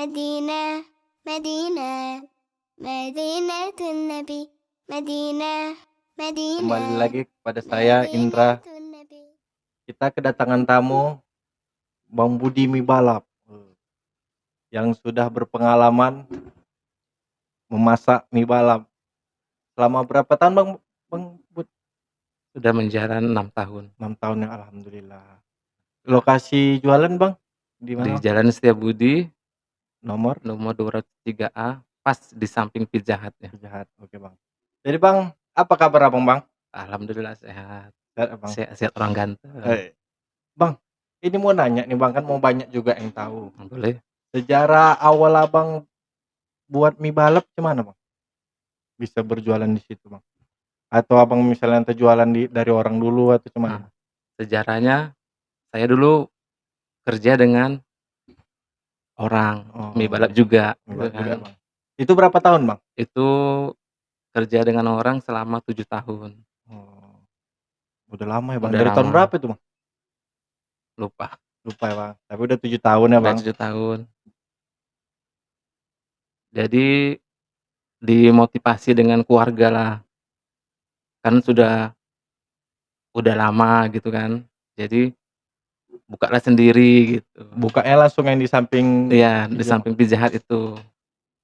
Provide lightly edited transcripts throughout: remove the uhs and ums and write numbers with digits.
مدينة مدينة مدينة النبي مدينة Kembali مدينة lagi kepada saya Indra. مدينة النبي. Kita kedatangan tamu Bang Budi Mibalap yang sudah berpengalaman memasak mie balap. Selama berapa tahun Bang Bud? Sudah menjalan 6 tahun 6 tahun ya, alhamdulillah. Lokasi jualan Bang di di mana? Jalan Setiabudi Nomor nomor 203A, pas di samping Pizza Hut ya. Jahat. Oke Bang. Jadi Bang, apa kabar Abang Bang? Alhamdulillah sehat. Sehat ya, Bang. Sehat orang ganteng. Bang, ini mau nanya nih Bang, kan mau banyak juga yang tahu. Boleh. Sejarah awal Abang buat mie balap gimana Bang? Bisa berjualan di situ Bang? Atau Abang misalnya jualan dari orang dulu atau gimana? Nah, sejarahnya saya dulu kerja dengan orang mie balap juga Mie gitu balap juga kan. Bang. Itu berapa tahun Bang? Itu kerja dengan orang selama 7 tahun. Oh, udah lama ya Bang. Udah Dari tahun lama, berapa itu Bang? lupa. Lupa ya Bang. Tapi udah 7 tahun ya Udah Bang. 7 tahun. Jadi dimotivasi dengan keluarga lah. Kan udah lama gitu kan. Jadi bukalah sendiri gitu. Bukanya langsung yang di samping Iya, di iya, Bang. samping Pizza Hut itu.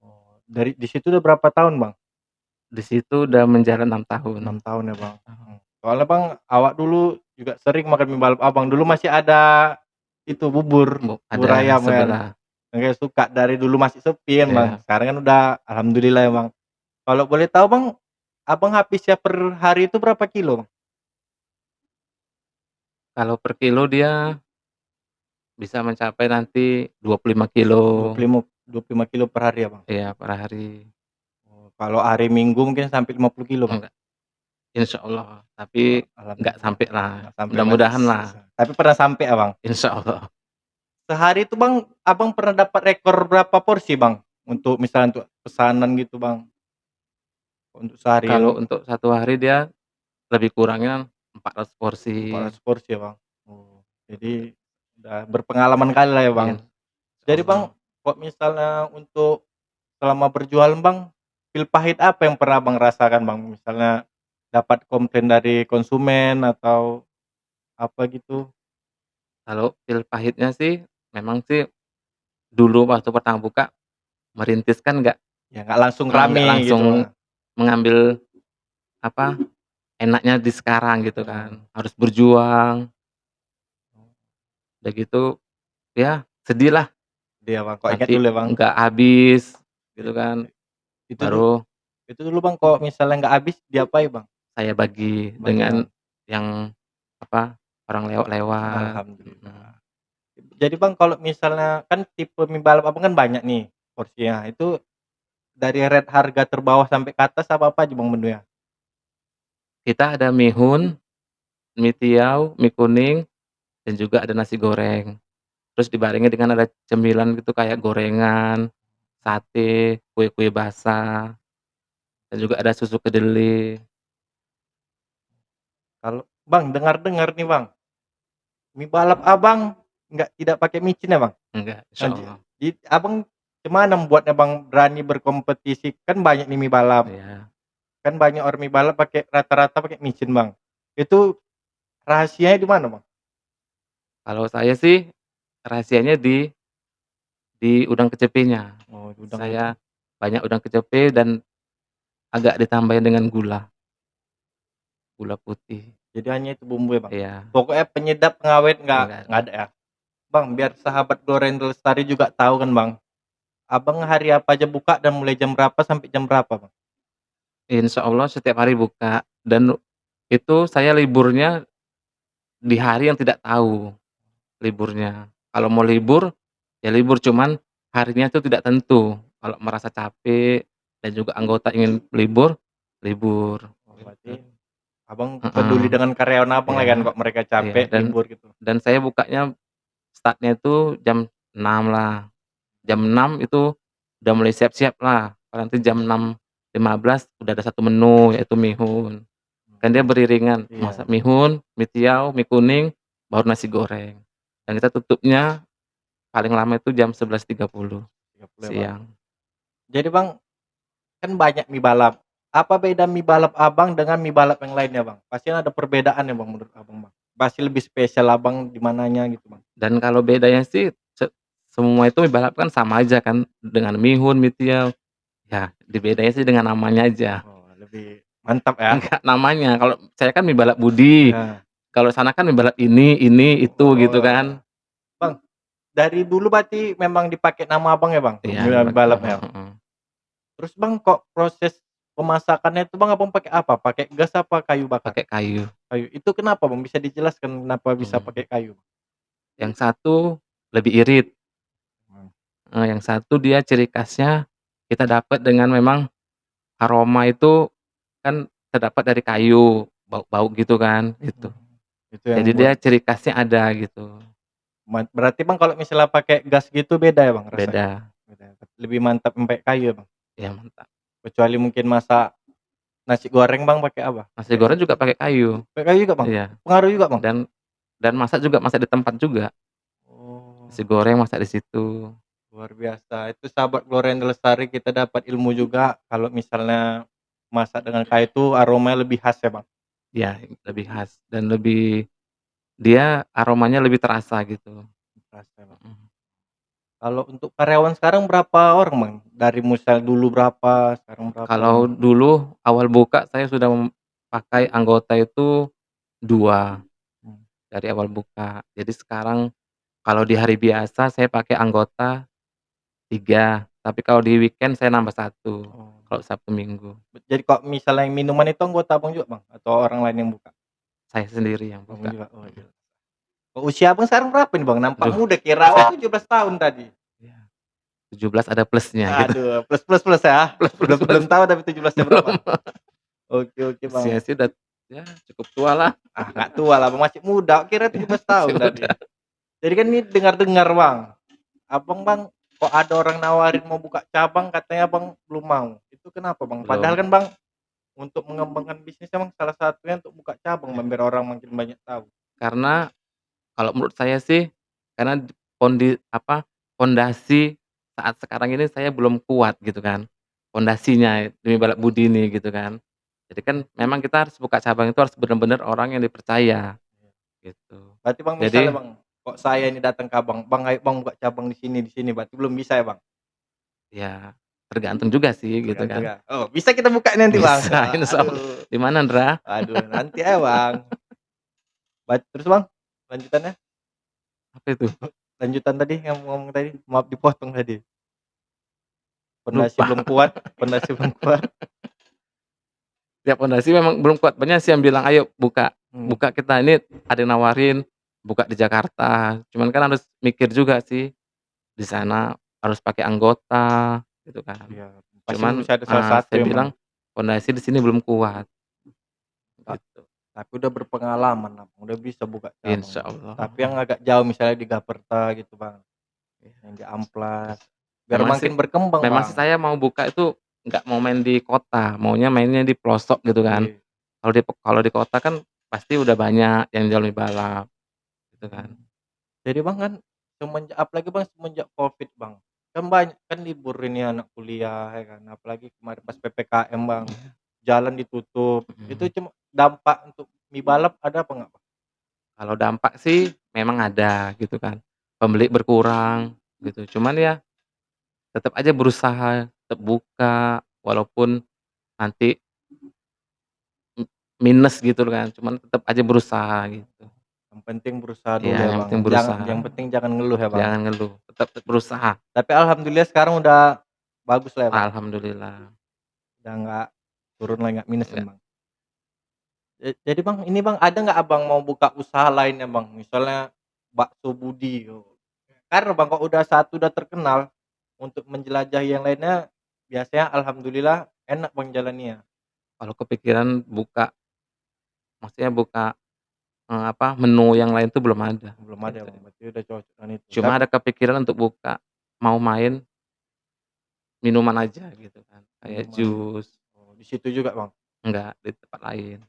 Oh, dari di situ udah berapa tahun Bang? Di situ udah menjalan 6 tahun. 6 tahun ya Bang. Soalnya Bang, awak dulu juga sering makan mie balap Abang. Dulu masih ada itu bubur Ada ayam kan. sebelah. Kayak suka dari dulu masih sepi kan Bang. Iya. Sekarang kan udah alhamdulillah ya Bang. Kalau boleh tahu Bang, Abang habisnya per hari itu berapa kilo Bang? Kalau per kilo dia bisa mencapai nanti 25 kilo. 25 kilo per hari ya Bang? Iya, per hari. Oh, kalau hari Minggu mungkin sampai 50 kilo Bang? Enggak, insyaallah, tapi enggak Alhamdulillah. sampai lah. Nggak sampai Mudah-mudahan lah. tapi pernah sampai ya Bang? Insyaallah. Sehari itu Bang, Abang pernah dapat rekor berapa porsi Bang? Untuk misalnya untuk pesanan gitu Bang? Untuk Kalau seharian untuk 1 hari dia lebih kurangnya 400 porsi. 400 porsi ya Bang? Oh, jadi udah berpengalaman kali lah ya Bang? Iya, Jadi Bang, insyaallah. kok misalnya untuk selama berjualan Bang, pil pahit apa yang pernah Abang rasakan Bang? Misalnya dapat komplain dari konsumen atau apa gitu? Kalau pil pahitnya sih, memang sih dulu waktu pertama buka, merintis kan Ya nggak langsung nggak rame gitu langsung Bang? mengambil apa, enaknya di sekarang gitu kan. Heeh. Harus berjuang. Udah gitu, ya sedih lah, Iya Bang, kok ingat nanti dulu ya Bang? nggak habis gitu It kan. itu dulu Baru itu dulu Bang, kok misalnya nggak habis diapain Bang? saya bagi Bagi dengan Bang? yang apa, orang lewat-lewat. Alhamdulillah. Jadi Bang, kalau misalnya kan tipe mie balap Abang kan banyak nih porsinya, itu dari rate harga terbawah sampai ke atas apa-apa aja Bang menunya? Kita ada mihun, mie tiaw, mie kuning, dan juga ada nasi goreng. Terus dibarengi dengan ada cemilan gitu kayak gorengan, sate, kue-kue basah, dan juga ada susu kedelai. Kalau Bang, dengar-dengar nih Bang, mie balap Abang tidak pakai micin ya Bang? Enggak, Nah, insyaallah. Abang gimana membuatnya Bang berani berkompetisi? Kan banyak nih mie balap, Iya. kan banyak orang mie balap rata-rata pakai micin Bang. Itu rahasianya di mana Bang? Kalau saya sih rahasianya di udang kecepenya. Oh, udang ya. Saya banyak udang kecepe dan agak ditambahin dengan gula putih. Jadi hanya itu bumbu ya Bang? Iya, Pokoknya penyedap, pengawet enggak nggak ada. ada ya? Bang, biar sahabat Goreng Lestari juga tahu kan Bang, Abang hari apa aja buka dan mulai jam berapa sampai jam berapa Bang? Insyaallah setiap hari buka dan itu saya liburnya di hari yang tidak tahu liburnya. Kalau mau libur, ya libur, cuman harinya itu tidak tentu. Kalau merasa capek dan juga anggota ingin libur, libur, Oh, gitu. berarti Abang Heeh, peduli dengan karyawan Abang lah iya, kan, kok mereka iya, capek libur gitu. dan saya bukanya start-nya itu jam 6 lah. Jam 6 itu udah mulai siap-siap lah, nanti jam 6.15 udah ada 1 menu yaitu mihun. Kan dia beriringan, Iya, masak mihun, mie tiaw, mie kuning, baru nasi goreng. Dan kita tutupnya paling lama itu jam 11.30. Boleh, Bang. siang. Jadi, Bang, kan banyak mie balap. Apa beda mie balap Abang dengan mie balap yang lainnya, Bang? Pasti ada perbedaan ya, Bang, menurut Abang, Bang? Pasti lebih spesial Abang di mananya gitu, Bang? Dan kalau bedanya sih semua itu ibarat kan sama aja kan dengan mihun, mie tiaw, ya bedanya sih dengan namanya aja. Oh, lebih mantap ya? Enggak, namanya, kalau saya kan mie balap Budi, Nah, kalau sana kan mie balap ini, itu gitu oh, kan. Bang, dari dulu berarti memang dipakai nama Abang ya, Bang? Iya, Mie balapnya? heeh. Terus, Bang, kok proses pemasakannya itu, Bang, Abang pakai apa? Pakai gas apa kayu bakar? Pakai kayu. Kayu. Itu kenapa, Bang? Bisa dijelaskan kenapa bisa Mhm. pakai kayu? Yang satu lebih irit, Mmm, yang satu dia ciri khasnya kita dapat dengan memang aroma itu kan terdapat dari kayu, bau-bau gitu kan, gitu. mhm. Itu yang Jadi dia buat ciri khasnya ada gitu, berarti, Bang, kalau misalnya pakai gas gitu beda ya, Bang, rasanya? beda. Beda ya? Lebih mantap pakai kayu ya, Bang? Ya mantap. Kecuali mungkin masak nasi goreng, Bang, pakai apa? Nasi Pakai goreng juga pakai kayu, pakai kayu juga, Bang? iya. Pengaruh juga, Bang? Dan masak juga masak di tempat juga, nasi Oh, goreng masak di situ. luar biasa. Itu sahabat Gloria Lestari kita dapat ilmu juga kalau misalnya masak dengan kayu itu aromanya lebih khas ya, Bang? Ya lebih khas dan dia aromanya lebih terasa gitu. Terasa, Bang. Mhm. Kalau untuk karyawan sekarang berapa orang, Bang? Dari misal dulu berapa, sekarang berapa, Kalau Bang? dulu awal buka saya sudah pakai anggota itu 2 Mmm, dari awal buka. Jadi sekarang kalau di hari biasa saya pakai anggota 3, tapi kalau di weekend saya nambah 1 oh. kalau Sabtu Minggu. Jadi kalau misalnya yang minuman itu anggota Abang juga, Bang? Atau orang lain yang buka? Saya sendiri yang Abang buka. juga? Oh, Mhm. iya. Oh, usia Abang sekarang berapa nih, Bang? Nampak Aduh, muda, kira saya 17 tahun tadi. ya 17 ada plusnya gitu. Aduh, plus plus plus ya? Plus plus Belum plus. belum tahu tapi 17-nya berapa? Belum. Oke oke, Usia Bang. sih udah ya cukup tua lah, Ah, nggak tua lah, Bang, masih muda, kira ya 17 masih tahun tadi. muda. Jadi kan ini dengar-dengar, Bang, Abang, Bang, kok ada orang nawarin mau buka cabang katanya Abang belum mau. Itu kenapa, Bang? Padahal Belum, kan, Bang, untuk mengembangkan bisnis Bang, salah satunya untuk buka cabang, Bang, biar orang makin banyak tahu. karena kalau menurut saya sih, karena pondasi saat sekarang ini saya belum kuat gitu kan, pondasinya demi balak budi ini gitu kan. Jadi kan memang kita harus buka cabang itu harus bener-bener orang yang dipercaya, gitu. Berarti, Bang, misalnya, Jadi, Bang, kok saya ini datang ke Abang, "Bang, ayo, Bang, buka cabang di sini," berarti belum bisa ya, Bang? ya tergantung juga sih gitu Tergantung kan. ya? Oh, bisa kita buka nanti, Bang? Bisa insyaallah. Aduh Di mana Ndra? aduh, nanti aja, Bang. Terus, Bang, lanjutannya? Apa itu? Lanjutan tadi yang ngomong tadi, maaf dipotong tadi. Lupa. Pondasi belum kuat. Tiap pondasi memang belum kuat, banyak sih yang bilang, "Ayo buka, Mmm, buka kita ini ada yang nawarin buka di Jakarta." Cuman kan harus mikir juga sih, di sana harus pakai anggota gitu kan. iya, pasti Cuman, mesti ada salah satu saya yang bilang pondasi di sini belum kuat ta gitu. tapi udah berpengalaman, Abang, udah bisa buka cabang, Bang. Insyaallah, Tapi yang agak jauh misalnya di Gaperta gitu, Bang, iya. yang di Amplas, biar Memang sih makin berkembang, memang sih Bang. saya mau buka itu nggak mau main di kota, maunya mainnya di pelosok gitu kan. Oke, Kalau di kota kan pasti udah banyak yang jual mie balap gitu kan. mmm. Jadi, Bang, kan apalagi, Bang, semenjak Covid, Bang, kan banyak kan libur ini anak kuliah ya kan, apalagi kemarin pas PPKM, Bang, Iya, jalan ditutup, itu mhm. cuma dampak untuk mie balap ada apa nggak, Bang? Kalau dampak sih memang ada gitu kan, pembeli berkurang gitu, cuman ya tetep aja berusaha, tetep buka walaupun nanti m minus gitu kan, cuman tetep aja berusaha gitu. Yang penting berusaha dulu Iya, ya, yang Bang, penting berusaha, yang penting jangan ngeluh ya, Bang. jangan ngeluh, tetep berusaha. Tapi alhamdulillah sekarang udah bagus lah ya, Bang, Alhamdulillah, udah nggak turun lagi, nggak minus kan, enggak, Bang? Jadi, Bang, ini, Bang, ada nggak Abang mau buka usaha lainnya, Bang? Misalnya bakso Budi, karena, Bang, kalau udah terkenal, untuk menjelajahi yang lainnya biasanya alhamdulillah enak, Bang, jalannya. kalau kepikiran buka maksudnya buka, menu yang lain tuh belum ada Belum ada, gitu. Bang, berarti udah cocok dengan itu. Cuma ada kepikiran untuk buka, mau main minuman aja gitu kan, kayak Minuman, jus, oh, di situ juga, Bang, enggak di tempat lain.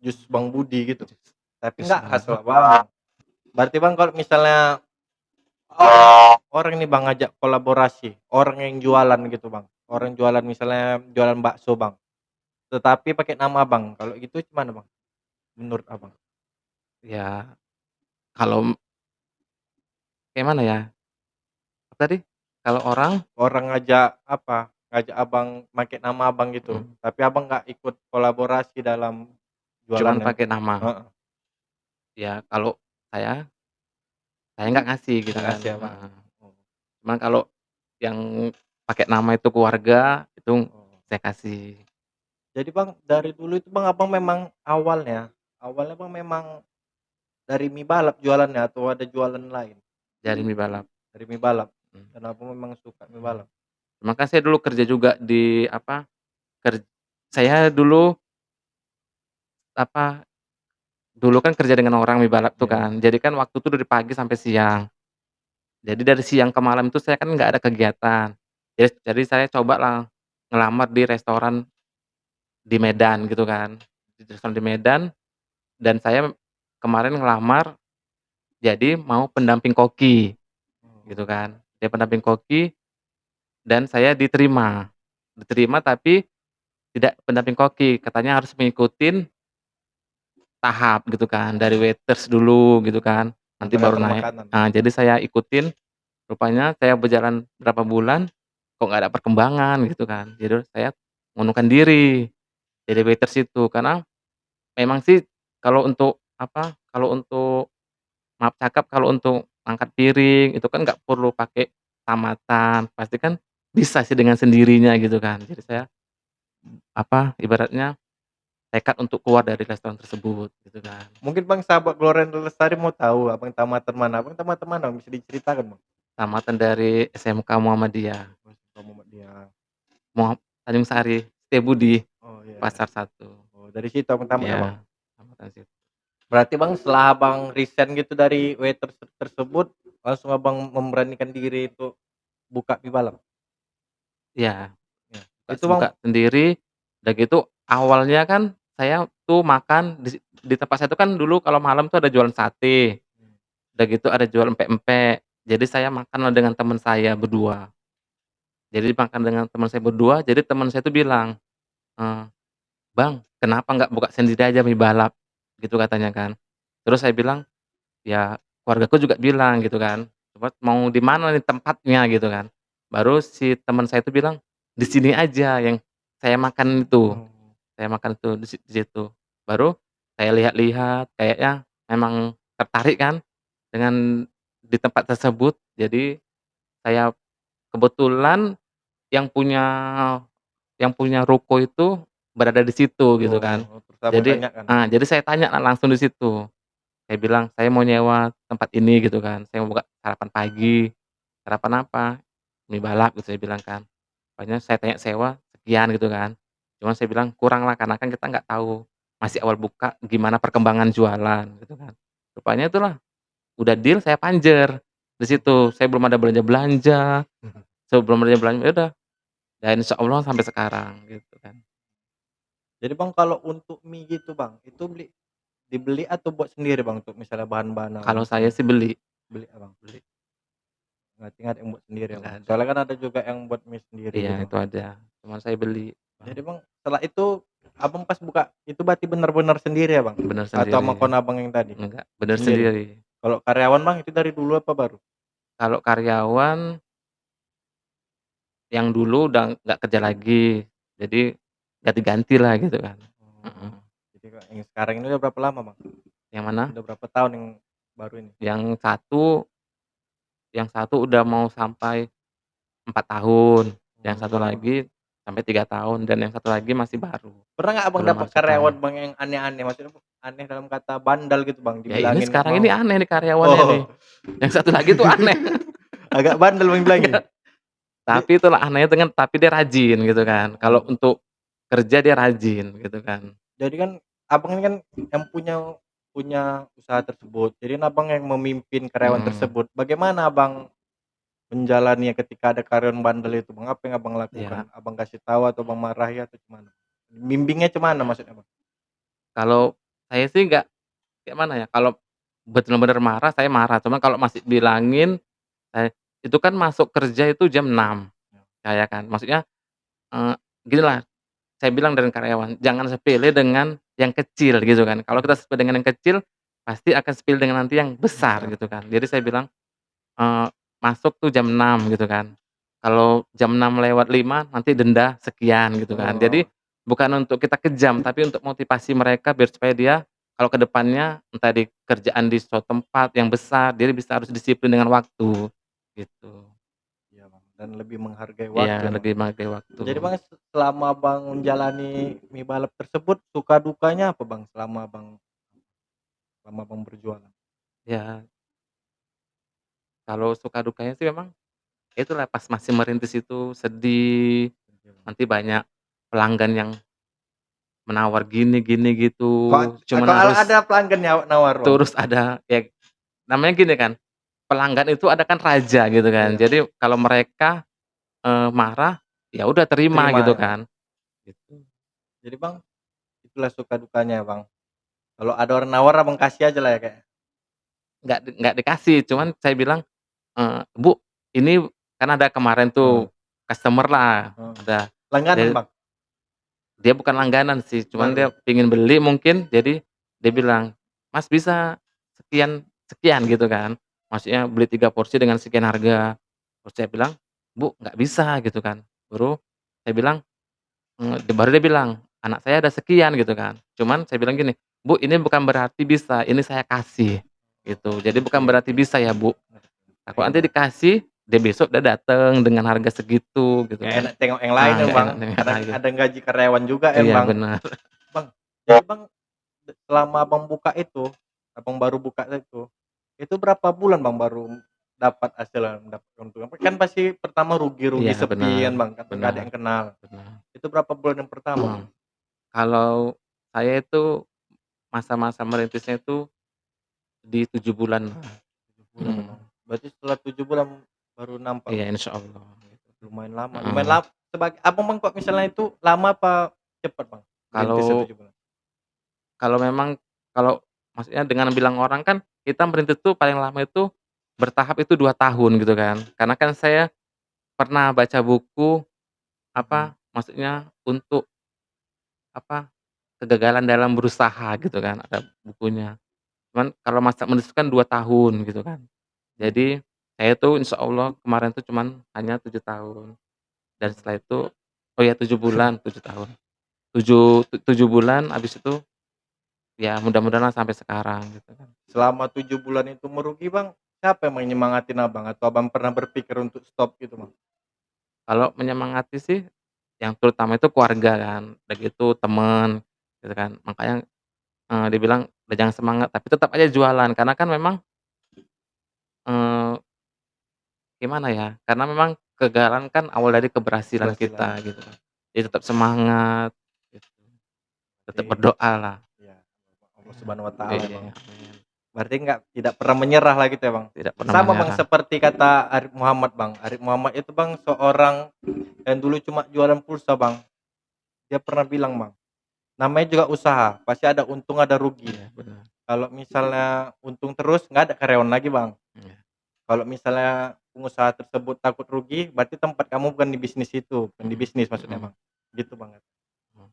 jus Bang Budi gitu? Jus Tapi jus nggak Bang khas lah, Bang. Berarti, Bang, kalau misalnya orang nih Bang ngajak kolaborasi, orang yang jualan gitu Bang, orang jualan misalnya jualan bakso Bang, tetapi pakai nama Abang, kalau gitu gimana Bang, menurut Abang? Ya, kalau kayak mana ya, apa tadi? Kalau orang Orang ngajak apa, ngajak Abang make nama Abang gitu, mhm, tapi Abang nggak ikut kolaborasi dalam cuman jualannya pakai nama. heeh, Ya kalau saya nggak ngasih gitu nggak kan, ngasih ya Bang? heeh. Oh Cuman kalau yang pakai nama itu keluarga, itu oh. saya kasih. Jadi Bang, dari dulu itu Bang, Abang memang awalnya Bang memang dari mie balap jualannya atau ada jualan lain? Dari mie balap, Dari mie balap? mhm Dan Abang memang suka mie mhm. balap? Cuman kan saya dulu kerja juga di apa, saya dulu apa, dulu kan kerja dengan orang mie balap tuh Iya. kan, jadi kan waktu tuh dari pagi sampai siang. Jadi dari siang ke malam itu saya kan nggak ada kegiatan. Jadi saya cobalah ngelamar di restoran di Medan gitu kan, di restoran di Medan dan saya kemarin ngelamar jadi mau pendamping koki gitu Oh. kan. Dia pendamping koki dan saya diterima tapi tidak pendamping koki, katanya harus mengikutin tahap gitu kan, dari Oh, waiters dulu gitu kan, nanti baru antar-antar naik. makanan? Jadi saya ikutin, rupanya saya berjalan berapa bulan, kok nggak ada perkembangan gitu kan. Jadi saya mengundurkan diri jadi waiters itu, karena memang sih kalau untuk apa, kalau untuk maaf cakap kalau untuk angkat piring itu kan nggak perlu pakai tamatan, pasti kan bisa sih dengan sendirinya gitu kan. Jadi saya apa, ibaratnya tekad untuk keluar dari restoran tersebut gitu kan. Mungkin Bang, sahabat Gloria Lestari mau tahu Abang tamatan mana? Abang tamatan mana? Bisa diceritakan Bang? Tamatan dari SMK Muhammadiyah, Oh, suka Muhammadiyah. Tanjung Sari, Setiabudi, Oh, iya iya. Pasar 1. Oh, dari situ Abang tamat ya Bang? Iya, tamatan situ. Berarti Bang, setelah Abang resign gitu dari waiters tersebut, langsung Abang memberanikan diri untuk buka mie balap? Iya, Ya. Itu Bang buka sendiri, udah gitu awalnya kan saya tuh makan di tempat saya tuh kan dulu kalau malam tuh ada jualan sate, udah gitu ada jual empek-empek. Jadi saya makanlah dengan teman saya berdua. Jadi makan dengan teman saya berdua, jadi teman saya tuh bilang, eee, "Bang, kenapa nggak buka sendiri aja mie balap?" Gitu katanya kan. Terus saya bilang, "Ya keluargaku juga bilang," gitu kan, "Cuma mau di mana nih tempatnya?" Gitu kan. Baru si teman saya itu bilang, "Di sini aja yang saya makan itu." oh, Saya makan itu di situ. Baru saya lihat-lihat, kayaknya memang tertarik kan dengan di tempat tersebut. Jadi saya kebetulan yang punya ruko itu berada di situ gitu kan. oh, terus Abang Jadi tanyakan? jadi saya tanya langsung di situ. Saya bilang, "Saya mau nyewa tempat ini," gitu kan. "Saya mau buka sarapan pagi." "Sarapan apa?" "Mie balap," gitu saya bilang kan. Makanya saya tanya sewa sekian gitu kan. Cuman saya bilang, "Kurang lah karena kan kita nggak tahu masih awal buka gimana perkembangan jualan," gitu kan. Rupanya itulah udah deal saya panjer di situ. Saya belum ada belanja-belanja, sebelum belanja-belanja ya udah dan insyaallah sampai sekarang gitu kan. Jadi Bang, kalau untuk mie gitu Bang, itu dibeli atau buat sendiri Bang, untuk misalnya bahan-bahan Abang Kalau saya misalnya? sih beli Beli ya Bang? beli, Berarti nggak ada yang buat sendiri ya nggak Bang? ada. Soalnya kan ada juga yang buat mie sendiri Iya gitu Bang. itu ada, cuman saya beli, Jadi Bang, setelah itu Abang pas buka, itu berarti bener-bener sendiri ya Bang? bener Atau sama sendiri, kawan Abang yang tadi? enggak, bener Sendiri? sendiri. Kalau karyawan Bang, itu dari dulu apa baru? Kalau karyawan yang dulu udah nggak kerja lagi, jadi ganti-gantilah gitu kan. Heeh. Oh, jadi Kak, yang sekarang ini udah berapa lama Bang? Yang mana? Udah berapa tahun yang baru ini? Yang satu udah mau sampai 4 tahun, yang satu Oh. lagi sampai 3 tahun, dan yang satu lagi masih baru, Pernah nggak Abang belum dapat masuk karyawan tahun. Bang yang aneh-aneh? Maksudnya aneh dalam kata bandal gitu Bang, Ya ini dibilangin nggak sekarang ini mau? aneh nih karyawannya nih, Oh, yang satu lagi tuh aneh. agak bandel Bang bilangin? Iya, Di tapi itulah anehnya tapi dia rajin gitu kan, kalau oh, untuk kerja dia rajin gitu kan. jadi kan Abang ini kan yang punya punya usaha tersebut, jadi kan Abang yang memimpin karyawan Mhm, tersebut. Bagaimana Abang menjalaninya ketika ada karyawan bandel itu Bang? Apa yang Abang iya. lakukan? Abang kasih tahu atau Abang marahi atau gimana? Bimbingnya cemana maksudnya Bang? Kalau saya sih nggak kayak mana ya, kalau bener-bener marah, saya marah, cuman kalau masih bilangin, Itu kan masuk kerja itu jam 6 saya kan. Maksudnya, ginilah saya bilang dengan karyawan, jangan sepele dengan yang kecil gitu kan. Kalau kita sepele dengan yang kecil, pasti akan sepele dengan nanti yang besar Besar. gitu kan. Jadi saya bilang, eee, masuk tuh jam 6 gitu kan. Kalau jam 6 lewat 5 nanti denda sekian gitu kan. Jadi Oh, bukan untuk kita kejam, tapi untuk motivasi mereka biar supaya dia kalau ke depannya entah di kerjaan di suatu tempat yang besar, dia bisa harus disiplin dengan waktu, gitu. iya Bang, dan lebih menghargai Iya, waktu ya Bang. lebih menghargai waktu. Jadi Bang, selama Bang menjalani mie balap tersebut, suka dukanya apa Bang, selama Bang berjualan? Ya, kalau suka dukanya sih memang itulah pas masih merintis itu sedih, Iya, Bang. nanti banyak pelanggan yang menawar gini gini gitu, cuman Kok harus ada pelanggan nawar Bang? terus ada ya namanya gini kan, pelanggan itu ada kan raja gitu kan. Iya, Jadi kalau mereka, marah, ya udah terima terima gitu ya. kan, gitu. Jadi Bang, itulah suka dukanya Bang. Kalau ada orang nawar Abang kasih aja lah ya kayak. Nggak dikasih, cuman saya bilang, "Bu, ini" kan ada kemarin Heeh, tuh customer lah, heeh. ada Langganan dia Bang? dia bukan langganan sih, cuman Baru? dia pengen beli mungkin, jadi dia bilang, "Mas bisa sekian sekian," gitu kan. Maksudnya beli 3 porsi dengan sekian harga. Terus saya bilang, "Bu, nggak bisa," gitu kan. Baru saya bilang, baru dia bilang, "Anak saya ada sekian," gitu kan. Cuman saya bilang gini, "Bu, ini bukan berarti bisa, ini saya kasih," gitu. Jadi bukan Oke, berarti oke. bisa ya, Bu. Ngerti. Nah, kalau Iya nanti Bang. dikasih, dia besok dia dateng dengan harga segitu gitu Nggak kan. enak tengok yang lain Ah, ya nggak Bang, enak dengan kadang harga. ada yang gaji karyawan juga ya Iya Bang. bener. Bang, jadi Bang, selama Abang buka itu, Abang baru buka itu berapa bulan Bang baru dapat hasil, dapat keuntungan? Kan pasti pertama rugi-rugi Iya sepi bener kan Bang, karena nggak ada bener yang kenal. bener. Itu berapa bulan yang pertama Heeh. Bang? Kalau saya itu masa-masa merintisnya itu di 7 bulan lah. 7 bulan ya Mhm. Bang. Berarti setelah 7 bulan baru nampak Iya Bang? insyaallah gitu. Lumayan lama, Heeh. sebagai Abang Bang kok misalnya itu lama apa cepet Bang, merintisnya Kalau 7 bulan? kalau memang kalau maksudnya dengan bilang orang kan kita merintis tuh paling lama itu bertahap itu 2 tahun gitu kan. Karena kan saya pernah baca buku, Mhm. maksudnya untuk kegagalan dalam berusaha gitu kan, ada bukunya. Cuman kalau masa menulis kan 2 tahun gitu kan. Mhm. Jadi, saya tuh insyaallah kemarin tuh cuman hanya 7 tahun, dan Mhm. setelah itu oh ya 7 bulan, 7 tahun. 7 bulan habis itu ya mudah-mudahan sampai sekarang gitu kan. Selama 7 bulan itu merugi Bang, siapa yang menyemangatin Abang? Atau Abang pernah berpikir untuk stop gitu Bang? Kalau menyemangati sih yang terutama itu keluarga kan, udah gitu temen gitu kan. Makanya, dia bilang, "Udah jangan semangat," tapi tetap aja jualan karena kan memang, eee, gimana ya, karena memang kegagalan kan awal dari keberhasilan Keberhasilan, kita gitu betul. kan. Jadi tetap semangat gitu, tetap Berarti berdoalah. iya, Allah Subhanahu wa Iya, taala ya Bang. iya, amin. Berarti tidak pernah menyerah lah gitu ya Bang? Tidak pernah Sama Bang menyerah. seperti kata Arif Muhammad Bang. Arif Muhammad itu Bang seorang yang dulu cuma jualan pulsa Bang. Dia pernah bilang Bang, namanya juga usaha, pasti ada untung ada rugi. Iya benar, Kalau misalnya untung terus nggak ada karyawan lagi Bang. iya, Kalau misalnya pengusaha tersebut takut rugi, berarti tempat kamu bukan di bisnis itu, bukan di mhm bisnis maksudnya mhm Bang. Gitu banget. mhm.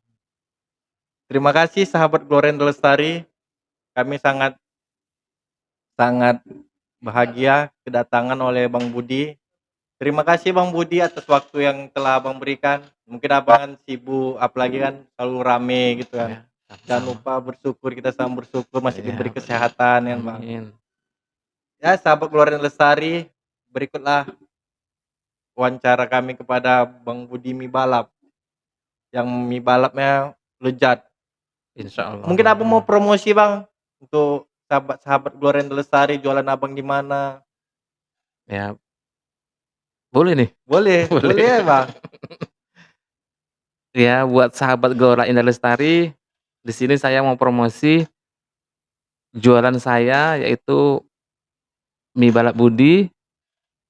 Terima kasih sahabat Gloren Lestari, kami sangat sangat bahagia kedatangan oleh Bang Budi. Terima kasih Bang Budi atas waktu yang telah Abang berikan. Mungkin Abang kan sibuk, apalagi kan selalu rame gitu kan. Iya, Jangan sama-sama. lupa bersyukur, kita sama bersyukur masih Iya diberi benar, kesehatan ya Bang. amin. Ya sahabat Gloren Lestari, berikutlah wawancara kami kepada Bang Budi mie balap, yang mie balapnya lezat. Insyaallah, Mungkin Abang mau mhm. promosi Bang, untuk sahabat-sahabat Gloren Lestari, jualan Abang di mana? Ya boleh nih? Boleh, Boleh. boleh ya Bang? Ya buat sahabat Gelora Indah Lestari, di sini saya mau promosi jualan saya yaitu mie balap Budi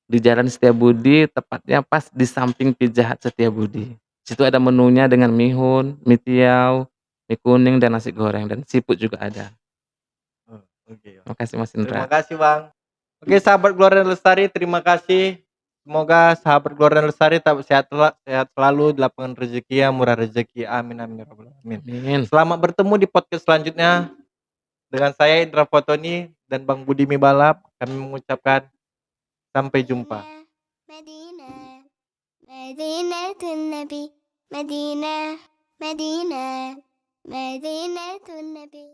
di Jalan Setiabudi, tepatnya pas di samping Pizza Hut Setiabudi. Situ ada menunya dengan mihun, mie tiaw, mie kuning, dan nasi goreng, dan seafood juga ada. Oh, oke Bang. Makasih Mas Terima Indra. kasih Bang. Oke, sahabat Gloria Lestari, terima kasih. Semoga sahabat Gloria Lestari tetap sehat selalu, lapangkan rezeki, murah rezeki. Amin amin ya rabbal alamin. Amin. Selamat bertemu di podcast selanjutnya dengan saya Indra Fotoni dan Bang Budi Mibalap. Kami mengucapkan sampai jumpa. Medina, Madinatul Nabi, Medina, Medina, Madinatul Nabi.